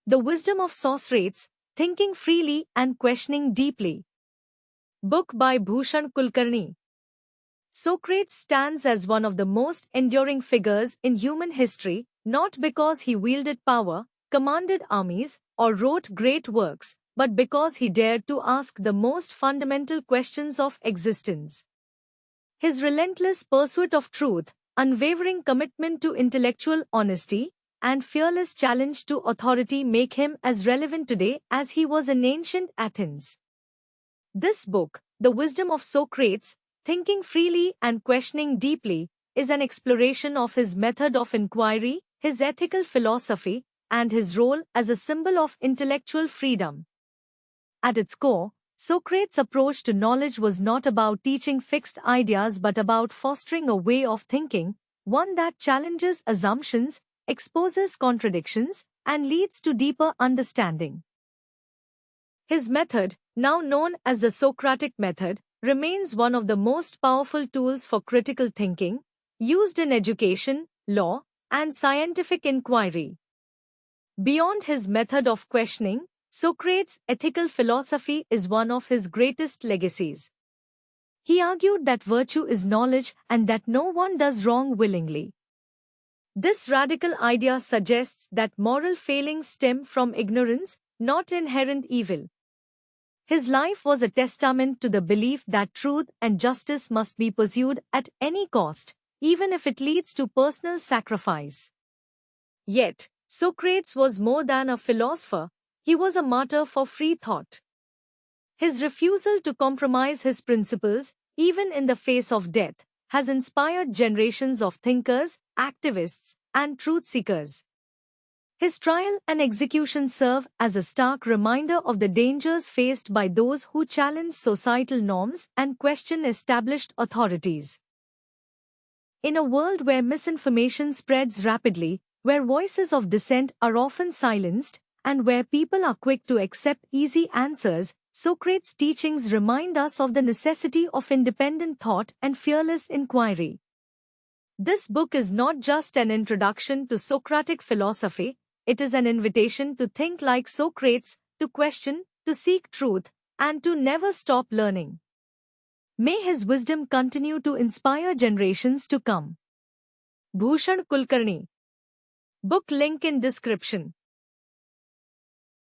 The Wisdom of Socrates, Thinking Freely and Questioning Deeply. Book by Bhushan Kulkarni. Socrates stands as one of the most enduring figures in human history, not because he wielded power, commanded armies, or wrote great works, but because he dared to ask the most fundamental questions of existence. His relentless pursuit of truth, unwavering commitment to intellectual honesty, and fearless challenge to authority make him as relevant today as he was in ancient Athens. This book, The Wisdom of Socrates, Thinking Freely and Questioning Deeply, is an exploration of his method of inquiry, his ethical philosophy, and his role as a symbol of intellectual freedom. At its core, Socrates' approach to knowledge was not about teaching fixed ideas but about fostering a way of thinking, one that challenges assumptions, exposes contradictions, and leads to deeper understanding. His method, now known as the Socratic method, remains one of the most powerful tools for critical thinking, used in education, law, and scientific inquiry. Beyond his method of questioning, Socrates' ethical philosophy is one of his greatest legacies. He argued that virtue is knowledge and that no one does wrong willingly. This radical idea suggests that moral failings stem from ignorance, not inherent evil. His life was a testament to the belief that truth and justice must be pursued at any cost, even if it leads to personal sacrifice. Yet, Socrates was more than a philosopher, he was a martyr for free thought. His refusal to compromise his principles, even in the face of death, has inspired generations of thinkers, activists, and truth-seekers. His trial and execution serve as a stark reminder of the dangers faced by those who challenge societal norms and question established authorities. In a world where misinformation spreads rapidly, where voices of dissent are often silenced, and where people are quick to accept easy answers, Socrates' teachings remind us of the necessity of independent thought and fearless inquiry. This book is not just an introduction to Socratic philosophy, it is an invitation to think like Socrates, to question, to seek truth, and to never stop learning. May his wisdom continue to inspire generations to come. Bhushan Kulkarni. Book link in description.